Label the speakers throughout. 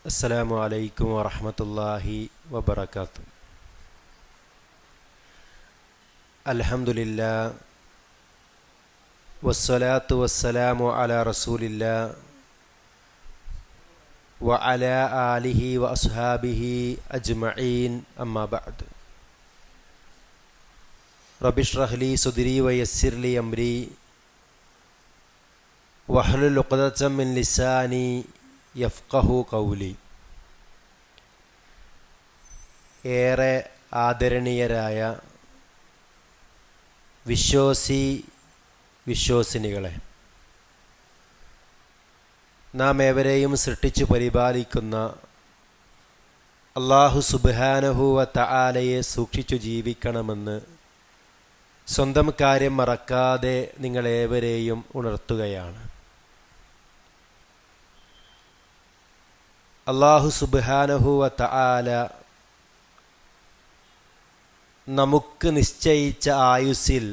Speaker 1: السلام عليكم ورحمة الله وبركاته. الحمد لله والصلاة والسلام على رسول الله وعلى آله وأصحابه أجمعين أما بعد. رب اشرح لي صدري ويسر لي أمري واحلل عقدة من لساني യഫ്ഖഹു ഖൗലി. ഏറെ ആദരണീയരായ വിശ്വാസിനികളെ, നാം ഏവരെയും സൃഷ്ടിച്ചു പരിപാലിക്കുന്ന അല്ലാഹു സുബ്ഹാനഹു വ തആലയെ സൂക്ഷിച്ചു ജീവിക്കണമെന്ന് സ്വന്തം കാര്യം മറക്കാതെ നിങ്ങളേവരെയും ഉണർത്തുകയാണ്. അല്ലാഹു സുബ്ഹാനഹു വ തആല നമുക്ക് നിശ്ചയിച്ച ആയുസ്സിൽ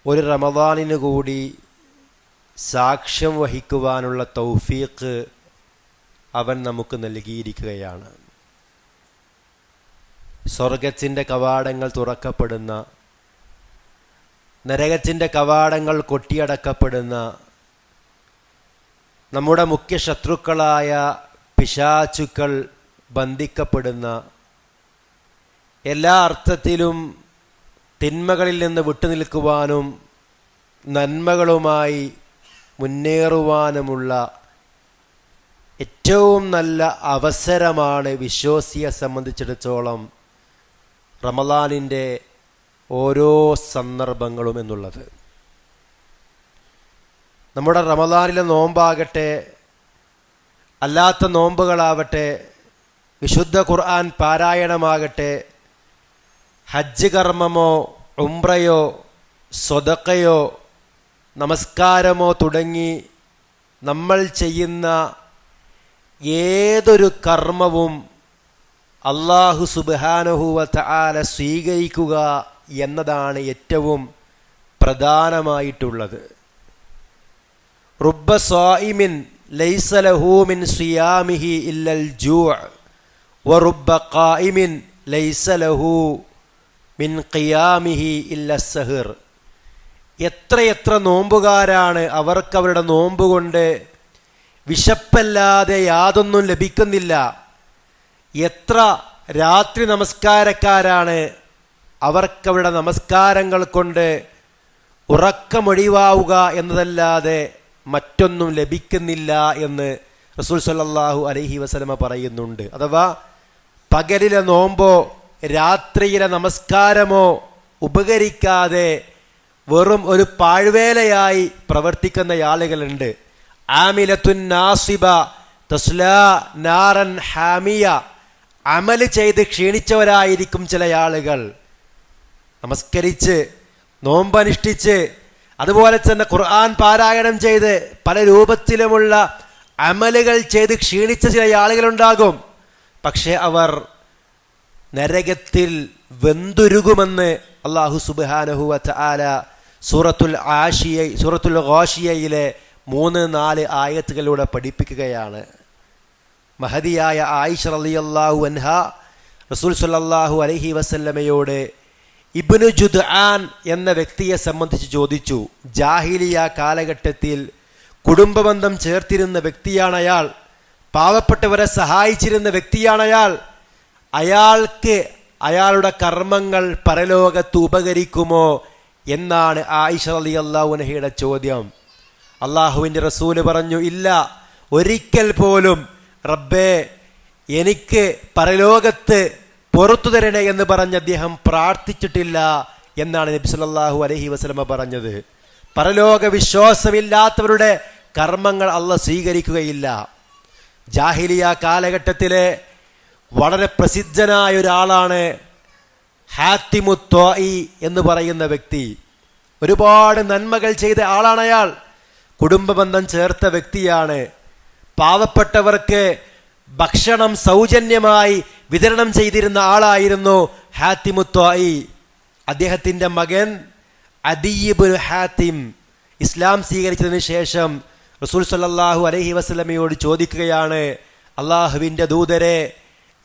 Speaker 1: ഒരു റമദാനിന് കൂടി സാക്ഷ്യം വഹിക്കുവാനുള്ള തൗഫീഖ് അവൻ നമുക്ക് നൽകിയിരിക്കുകയാണ്. സ്വർഗത്തിൻ്റെ കവാടങ്ങൾ തുറക്കപ്പെടുന്ന, നരകത്തിൻ്റെ കവാടങ്ങൾ കൊട്ടിയടക്കപ്പെടുന്ന, നമ്മുടെ മുഖ്യ ശത്രുക്കളായ പിശാചുക്കൾ ബന്ധിക്കപ്പെടുന്ന, എല്ലാ അർത്ഥത്തിലും തിന്മകളിൽ നിന്ന് വിട്ടുനിൽക്കുവാനും നന്മകളുമായി മുന്നേറുവാനുമുള്ള ഏറ്റവും നല്ല അവസരമാണ് വിശ്വാസിയെ സംബന്ധിച്ചിടത്തോളം റമളാനിൻ്റെ ഓരോ സന്ദർഭങ്ങളും എന്നുള്ളത്. നമ്മുടെ റമളാനിലെ നോമ്പാകട്ടെ, അല്ലാത്ത നോമ്പുകളാവട്ടെ, വിശുദ്ധ ഖുർആൻ പാരായണമാകട്ടെ, ഹജ്ജ് കർമ്മമോ ഉംറയോ സ്വദഖയോ നമസ്കാരമോ തുടങ്ങി നമ്മൾ ചെയ്യുന്ന ഏതൊരു കർമ്മവും അല്ലാഹു സുബ്ഹാനഹു വ തആല സ്വീകരിക്കുക എന്നതാണ് ഏറ്റവും പ്രധാനമായിട്ടുള്ളത്. റുബ്ബ സ്വായിമിൻ ലൈസ ലഹു മിൻ സിയാമിഹി ഇല്ലൽ ജൂഅ് വറുബ്ബ ഖായിമിൻ ലൈസ ലഹു മിൻ ഖിയാമിഹി ഇല്ലസ് സഹർ. എത്രയെത്ര നോമ്പുകാരാണ്, അവർക്ക് അവരുടെ നോമ്പ് കൊണ്ട് വിശപ്പല്ലാതെ യാതൊന്നും ലഭിക്കുന്നില്ല. എത്ര രാത്രി നമസ്കാരക്കാരാണ്, അവർക്കവരുടെ നമസ്കാരങ്ങൾ കൊണ്ട് ഉറക്കമൊഴിവാവുക എന്നതല്ലാതെ മറ്റൊന്നും ലഭിക്കുന്നില്ല എന്ന് റസൂൽ സല്ലല്ലാഹു അലൈഹി വസല്ലമ പറയുന്നുണ്ട്. അഥവാ പകലിലെ നോമ്പോ രാത്രിയിലെ നമസ്കാരമോ ഉപകരിക്കാതെ വെറും ഒരു പാഴ്വേലയായി പ്രവർത്തിക്കുന്ന ആളുകളുണ്ട്. ആമിലത്തുൻ നാസിബ തസ്ലാ നാറൻ ഹാമിയ. അമല് ചെയ്ത് ക്ഷീണിച്ചവരായിരിക്കും ചില ആളുകൾ. നമസ്കരിച്ച് നോമ്പനുഷ്ഠിച്ച് അതുപോലെ തന്നെ ഖുർആൻ പാരായണം ചെയ്ത് പല രൂപത്തിലുമുള്ള അമലുകൾ ചെയ്ത് ക്ഷീണിച്ച ചില ആളുകളുണ്ടാകും. പക്ഷെ അവർ നരകത്തിൽ വെന്തുരുകുമെന്ന് അല്ലാഹു സുബ്ഹാനഹു വ തആല സൂറത്തുൽ ഗാശിയയിലെ 3-4 ആയത്തുകളിലൂടെ പഠിപ്പിക്കുകയാണ്. മഹദിയായ ആയിഷ റളിയല്ലാഹു അൻഹ റസൂൽ സല്ലല്ലാഹു അലൈഹി വസല്ലമയോട് ഇബ്നു ജുദ്ആൻ എന്ന വ്യക്തിയെ സംബന്ധിച്ച് ചോദിച്ചു. ജാഹിലിയ കാലഘട്ടത്തിൽ കുടുംബബന്ധം ചേർത്തിരുന്ന വ്യക്തിയാണ് അയാൾ, പാവപ്പെട്ടവരെ സഹായിച്ചിരുന്ന വ്യക്തിയാണ് അയാൾ. അയാൾക്ക് അയാളുടെ കർമ്മങ്ങൾ പരലോകത്ത് ഉപകരിക്കുമോ എന്നാണ് ആയിഷ റളിയല്ലാഹു അൻഹയുടെ ചോദ്യം. അള്ളാഹുവിൻ്റെ റസൂല് പറഞ്ഞു, ഇല്ല, ഒരിക്കൽ പോലും റബ്ബേ എനിക്ക് പരലോകത്ത് പുറത്തു തരണേ എന്ന് പറഞ്ഞ് അദ്ദേഹം പ്രാർത്ഥിച്ചിട്ടില്ല എന്നാണ് നബി സല്ലല്ലാഹു അലൈഹി വസല്ലമ പറഞ്ഞത്. പരലോക വിശ്വാസമില്ലാത്തവരുടെ കർമ്മങ്ങൾ അല്ലാഹ് സ്വീകരിക്കുകയില്ല. ജാഹിലിയ കാലഘട്ടത്തിലെ വളരെ പ്രസിദ്ധനായ ഒരാളാണ് ഹാത്തിമു ത്വാഇ എന്ന് പറയുന്ന വ്യക്തി. ഒരുപാട് നന്മകൾ ചെയ്ത ആളാണ് അയാൾ. കുടുംബബന്ധം ചേർത്ത വ്യക്തിയാണ്. പാവപ്പെട്ടവർക്ക് ഭക്ഷണം സൗജന്യമായി വിതരണം ചെയ്തിരുന്ന ആളായിരുന്നു ഹാത്തിമു ത്വാഇ. അദ്ദേഹത്തിൻ്റെ മകൻ അദി ഇബ്നു ഹാത്തിം ഇസ്ലാം സ്വീകരിച്ചതിന് ശേഷം റസൂൽ സല്ലല്ലാഹു അലൈഹി വസല്ലമയോട് ചോദിക്കുകയാണ്, അള്ളാഹുവിൻ്റെ ദൂതരെ,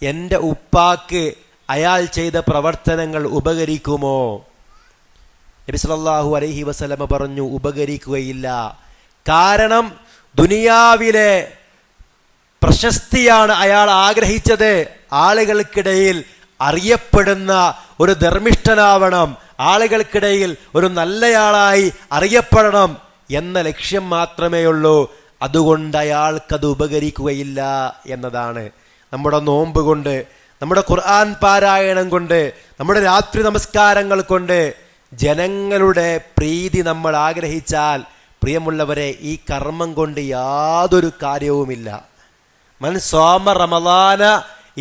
Speaker 1: എൻ്റെ ഉപ്പാക്ക് അയാൾ ചെയ്ത പ്രവർത്തനങ്ങൾ ഉപകരിക്കുമോ? നബി സല്ലല്ലാഹു അലൈഹി വസല്ലമ പറഞ്ഞു, ഉപകരിക്കുകയില്ല. കാരണം ദുനിയാവിലെ പ്രശസ്തിയാണ് അയാൾ ആഗ്രഹിച്ചത്. ആളുകൾക്കിടയിൽ അറിയപ്പെടുന്ന ഒരു ധർമ്മിഷ്ഠനാവണം, ആളുകൾക്കിടയിൽ ഒരു നല്ലയാളായി അറിയപ്പെടണം എന്ന ലക്ഷ്യം മാത്രമേ ഉള്ളൂ. അതുകൊണ്ട് അയാൾക്കത് ഉപകരിക്കുകയില്ല എന്നതാണ്. നമ്മുടെ നോമ്പ് കൊണ്ട്, നമ്മുടെ ഖുർആൻ പാരായണം കൊണ്ട്, നമ്മുടെ രാത്രി നമസ്കാരങ്ങൾ കൊണ്ട് ജനങ്ങളുടെ പ്രീതി നമ്മൾ ആഗ്രഹിച്ചാൽ, പ്രിയമുള്ളവരെ, ഈ കർമ്മം കൊണ്ട് യാതൊരു കാര്യവുമില്ല. മൻ സ്വാമ റമളാന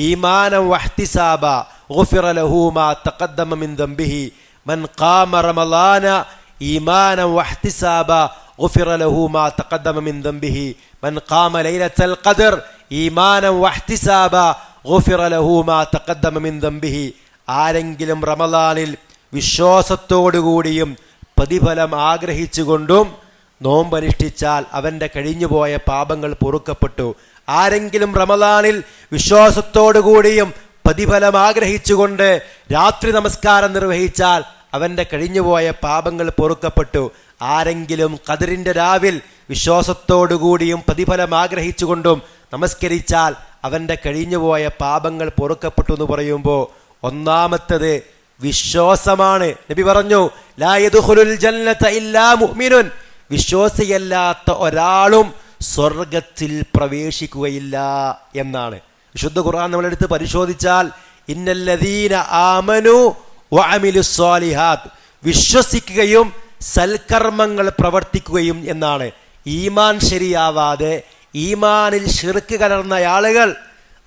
Speaker 1: ഈമാനൻ വഹ്തിസാബ ഗുഫിറ ലഹു മാ തഖദ്ദമ മിൻ ദംബിഹി മൻ ഖാമ റമളാന ഈമാനൻ വഹ്തിസാബ ഗുഫിറ ലഹു മാ തഖദ്ദമ മിൻ ദംബിഹി മൻ ഖാമ ലൈലത്തുൽ ഖദ്ർ ഈമാനൻ വഹ്തിസാബ ഗുഫിറ ലഹു മാ തഖദ്ദമ മിൻ ദംബിഹി. ആരെങ്കിലും റമളാനിൽ വിശ്വാസത്തോടുകൂടിയും പ്രതിഫലം ആഗ്രഹിച്ചുകൊണ്ടും നോമ്പനുഷ്ഠിച്ചാൽ അവൻ്റെ കഴിഞ്ഞുപോയ പാപങ്ങൾ പൊറുക്കപ്പെട്ടു. ആരെങ്കിലും റമളാനിൽ വിശ്വാസത്തോടുകൂടിയും പ്രതിഫലം ആഗ്രഹിച്ചുകൊണ്ട് രാത്രി നമസ്കാരം നിർവഹിച്ചാൽ അവൻ്റെ കഴിഞ്ഞുപോയ പാപങ്ങൾ പൊറുക്കപ്പെട്ടു. ആരെങ്കിലും ഖദറിൻ്റെ രാവിൽ വിശ്വാസത്തോടുകൂടിയും പ്രതിഫലം ആഗ്രഹിച്ചുകൊണ്ടും നമസ്കരിച്ചാൽ അവൻ്റെ കഴിഞ്ഞുപോയ പാപങ്ങൾ പൊറുക്കപ്പെട്ടു എന്ന് പറയുമ്പോൾ ഒന്നാമത്തത് വിശ്വാസമാണ്. നബി പറഞ്ഞു, ലാ യദ്ഖുലുൽ ജന്നത ഇല്ലാ മുഅ്മിനുൻ, വിശ്വാസിയല്ലാത്ത ഒരാളും സ്വർഗത്തിൽ പ്രവേശിക്കുകയില്ല എന്നാണ്. വിശുദ്ധ ഖുർആൻ നമ്മളെടുത്ത് പരിശോധിച്ചാൽ, ഇന്നല്ലദീന ആമനു വഅമിലുസ് സ്വാലിഹാത്ത്, വിശ്വസിക്കുകയും സൽക്കർമ്മങ്ങൾ പ്രവർത്തിക്കുകയും എന്നാണ്. ഈമാൻ ശരിയാവാതെ ഈമാനിൽ ശിർക്ക് കലർന്ന ആളുകൾ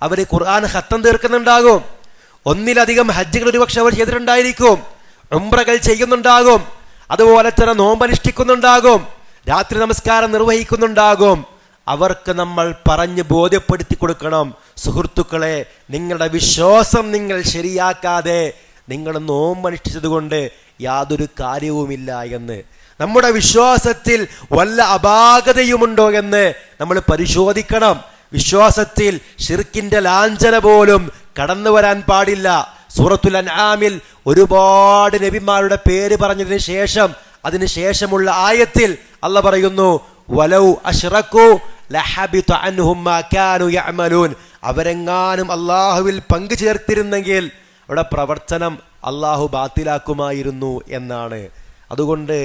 Speaker 1: അവർ ഖുർആൻ ഖത്തം തീർക്കുന്നുണ്ടാകും, ഒന്നിലധികം ഹജ്ജുകൾ ഒരുപക്ഷെ അവർ ചെയ്തിട്ടുണ്ടായിരിക്കും, ഉംറകൾ ചെയ്യുന്നുണ്ടാകും, അതുപോലെ തന്നെ നോമ്പനുഷ്ഠിക്കുന്നുണ്ടാകും, രാത്രി നമസ്കാരം നിർവഹിക്കുന്നുണ്ടാകും. അവർക്ക് നമ്മൾ പറഞ്ഞ് ബോധ്യപ്പെടുത്തി കൊടുക്കണം, സുഹൃത്തുക്കളെ, നിങ്ങളുടെ വിശ്വാസം നിങ്ങൾ ശരിയാക്കാതെ നിങ്ങൾ നോമ്പനുഷ്ഠിച്ചത് കൊണ്ട് യാതൊരു കാര്യവുമില്ല എന്ന്. നമ്മുടെ വിശ്വാസത്തിൽ വല്ല അപാകതയുമുണ്ടോ എന്ന് നമ്മൾ പരിശോധിക്കണം. വിശ്വാസത്തിൽ ശിർക്കിന്റെ ലാഞ്ചന പോലും കടന്നു വരാൻ പാടില്ല. സൂറത്തുൽ അൻആമിൽ ഒരുപാട് നബിമാരുടെ പേര് പറഞ്ഞതിന് ശേഷം അതിനുശേഷമുള്ള ആയത്തിൽ അല്ലാഹ് പറയുന്നു, വലൗ അശ്റകൂ ലഹബിത അൻഹും മാ കാനൂ യഅമലൂൻ, അവരെങ്ങാനും അല്ലാഹുവിൽ പങ്കു ചേർത്തിരുന്നെങ്കിൽ അവിടെ പ്രവർത്തനം അല്ലാഹു ബാത്തിലാക്കുമായിരുന്നു എന്നാണ്. അതുകൊണ്ട്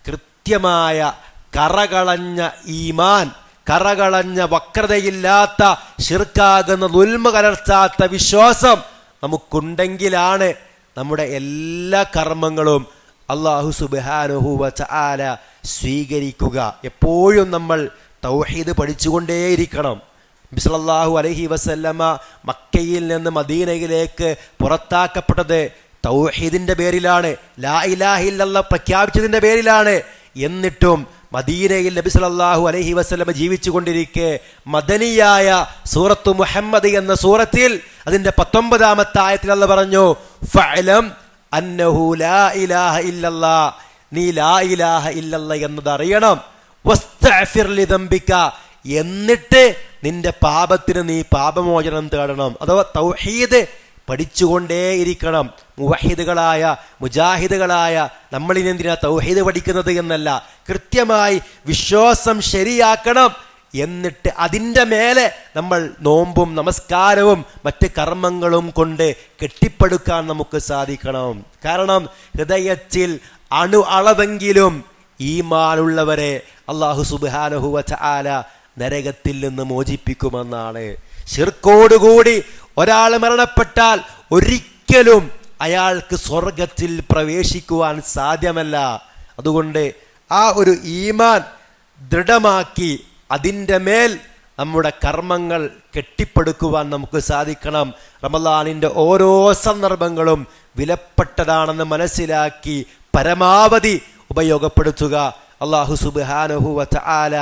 Speaker 1: കൃത്യമായ കറകളഞ്ഞ ഈമാൻ, കറകളഞ്ഞ വക്രതയില്ലാത്ത ശിർക്കാകുന്ന ദുൽമ കലർത്താത്ത വിശ്വാസം നമുക്കുണ്ടെങ്കിലാണ് നമ്മുടെ എല്ലാ കർമ്മങ്ങളും അല്ലാഹു സുബ്ഹാനഹു വ തആല സ്വീകരിക്കുക. എപ്പോഴും നമ്മൾ തൗഹീദ് പഠിച്ചുകൊണ്ടേയിരിക്കണം. നബി സല്ലല്ലാഹു അലൈഹി വസല്ലമ മക്കയിൽ നിന്ന് മദീനയിലേക്ക് പുറത്താക്കപ്പെട്ടത് തൗഹീദിന്റെ പേരിലാണ്, ലാ ഇലാഹ ഇല്ലല്ലാഹ് പ്രഖ്യാപിച്ചതിന്റെ പേരിലാണ്. എന്നിട്ടും മദീനയിൽ നബി സല്ലല്ലാഹു അലൈഹി വസല്ലമ ജീവിച്ചു കൊണ്ടിരിക്കെ മദനിയായ സൂറത്തു മുഹമ്മദ് എന്ന സൂറത്തിൽ അതിന്റെ 19-ാമത്തെ ആയത്തിൽ അല്ലാഹ് പറഞ്ഞു, ഫഅലം അന്നഹു ലാ ഇലാഹ ഇല്ലല്ലാഹ്, നീ ലാ ഇലാഹ ഇല്ലല്ലാഹ് എന്നത് അറിയണം, വസ്തഗ്ഫിർ ലിദംബിക, എന്നിട്ട് നിന്റെ പാപത്തിന് നീ പാപമോചനം തേടണം. അഥവാ തൗഹീദ് പഠിച്ചുകൊണ്ടേയിരിക്കണം. മുവഹിദുകളായ മുജാഹിദുകളായ നമ്മളിനെന്തിനാ തൗഹീദ് പഠിക്കുന്നത് എന്നല്ല, കൃത്യമായി വിശ്വാസം ശരിയാക്കണം. എന്നിട്ട് അതിൻ്റെ മേലെ നമ്മൾ നോമ്പും നമസ്കാരവും മറ്റ് കർമ്മങ്ങളും കൊണ്ട് കെട്ടിപ്പടുക്കാൻ നമുക്ക് സാധിക്കണം. കാരണം ഹൃദയത്തിൽ അളവെങ്കിലും ഈമാനുള്ളവരെ അല്ലാഹു സുബ്ഹാനഹു വ തആല നരകത്തിൽ നിന്ന് മോചിപ്പിക്കുമെന്നാണ്. ശിർക്കോടുകൂടി ഒരാൾ മരണപ്പെട്ടാൽ ഒരിക്കലും അയാൾക്ക് സ്വർഗത്തിൽ പ്രവേശിക്കുവാൻ സാധ്യമല്ല. അതുകൊണ്ട് ആ ഒരു ഈമാൻ ദൃഢമാക്കി അതിൻ്റെ മേൽ നമ്മുടെ കർമ്മങ്ങൾ കെട്ടിപ്പടുക്കുവാൻ നമുക്ക് സാധിക്കണം. റമളാനിൻ്റെ ഓരോ സന്ദർഭങ്ങളും വിലപ്പെട്ടതാണെന്ന് മനസ്സിലാക്കി പരമാവധി ഉപയോഗപ്പെടുത്തുക. അല്ലാഹു സുബ്ഹാനഹു വ തആല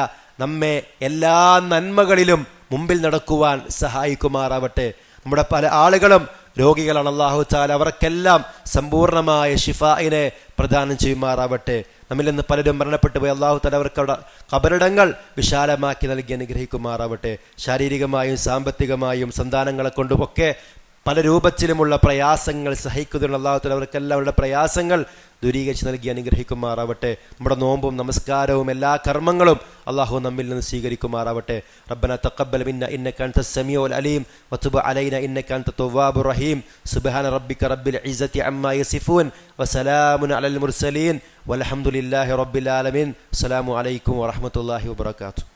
Speaker 1: നമ്മെ എല്ലാ നന്മകളിലും മുമ്പിൽ നടക്കുവാൻ സഹായിക്കുമാറാവട്ടെ. നമ്മുടെ പല ആളുകളും രോഗികളാണ്. അല്ലാഹു തആല അവർക്കെല്ലാം സമ്പൂർണമായ ശിഫാഇനെ പ്രദാനം ചെയ്യുമാറാവട്ടെ. നമ്മിൽ നിന്ന് പലരും മരണപ്പെട്ടു പോയി. അള്ളാഹു തആല അവർക്ക് ഖബറിടങ്ങൾ വിശാലമാക്കി നൽകി അനുഗ്രഹിക്കുമാറാവട്ടെ. ശാരീരികമായും സാമ്പത്തികമായും സന്താനങ്ങളെ കൊണ്ടുമൊക്കെ പല രൂപത്തിലുമുള്ള പ്രയാസങ്ങൾ സഹിക്കുന്നതിനുള്ള അള്ളാഹു തആല അവർക്കെല്ലാം അവരുടെ പ്രയാസങ്ങൾ ദൂരീകരിച്ച് നൽകി അനുഗ്രഹിക്കുമാറാവട്ടെ. നമ്മുടെ നോമ്പും നമസ്കാരവും എല്ലാ കർമ്മങ്ങളും അള്ളാഹു നമ്മിൽ നിന്ന് സ്വീകരിക്കുമാറാവട്ടെ. റബ്ബന തഖബ്ബൽ മിന്ന ഇന്നക അൻതസ് സമീഉൽ അലീം വതുബ് അലൈനാ ഇന്നക അൻതത് തവ്വാബുർ റഹീം. സുബ്ഹാന റബ്ബിക റബ്ബിൽ ഇസ്സത്തി അമ്മാ യസിഫൂൻ വസലാമുൻ അലൽ മുർസലീൻ വൽഹംദുലില്ലാഹി റബ്ബിൽ ആലമീൻ. അസ്സലാമു അലൈക്കും വറഹ്മത്തുള്ളാഹി വബറകാതുഹു.